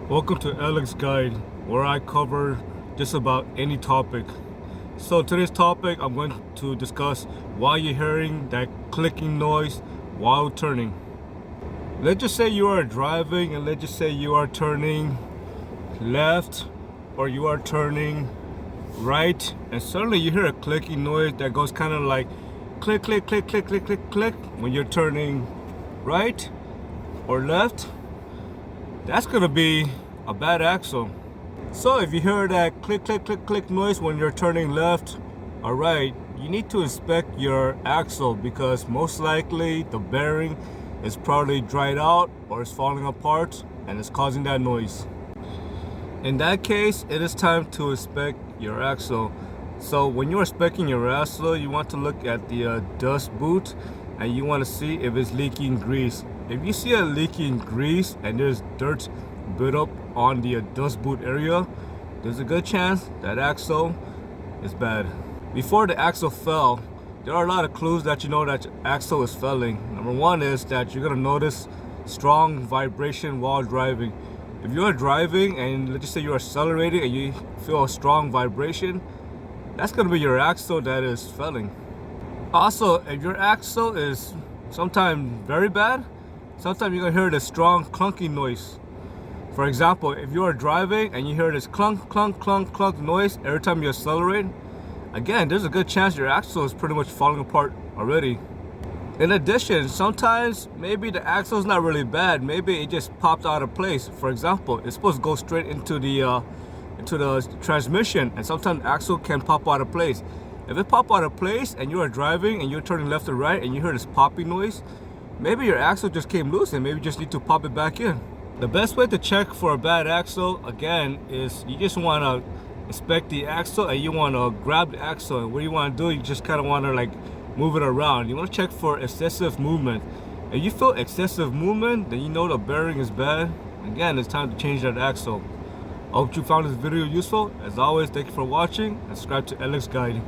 Welcome to LXGUIDE, where I cover just about any topic. So today's topic, I'm going to discuss why you're hearing that clicking noise while turning. Let's just say you are driving and let's just say you are turning left or you are turning right, and suddenly you hear a clicking noise that goes kind of like click, click, click, click, click, click, click when you're turning right or left. That's gonna be a bad axle. So if you hear that click, click, click, click noise when you're turning left or right, you need to inspect your axle because most likely the bearing is probably dried out or is falling apart and it's causing that noise. In that case, it is time to inspect your axle. So when you're inspecting your axle, you want to look at the dust boot and you want to see if it's leaking grease. If you see a leaking grease and there's dirt built up on the dust boot area, there's a good chance that axle is bad. Before the axle fell, there are a lot of clues that you know that your axle is failing. Number one is that you're gonna notice strong vibration while driving. If you're driving and let's just say you're accelerating and you feel a strong vibration, that's gonna be your axle that is failing. Also, if your axle is sometimes very bad, sometimes you're gonna hear this strong clunky noise. For example, if you are driving and you hear this clunk, clunk, clunk, clunk noise every time you accelerate, again, there's a good chance your axle is pretty much falling apart already. In addition, sometimes maybe the axle is not really bad. Maybe it just popped out of place. For example, it's supposed to go straight into the transmission, and sometimes the axle can pop out of place. If it pop out of place and you are driving and you're turning left or right and you hear this popping noise, maybe your axle just came loose and maybe you just need to pop it back in. The best way to check for a bad axle, again, is you just want to inspect the axle and you want to grab the axle. And what you want to do, you just kind of want to like move it around. You want to check for excessive movement. If you feel excessive movement, then you know the bearing is bad. Again, it's time to change that axle. I hope you found this video useful. As always, thank you for watching and subscribe to LX Guide.